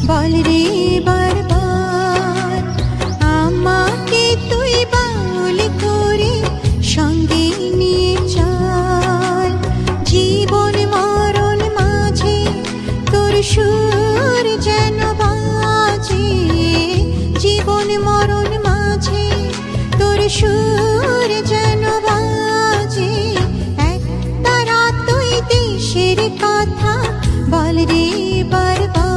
বল রে বারবার আমাকে তুই বাউল করে সঙ্গে নিয়ে চল। জীবন মরণ মাঝে তোর সুর যেন বাজে, জীবন মরণ মাঝে তোর সুর যেন বাজে। একতারা তুই দেশের কথা বল রে বারবার।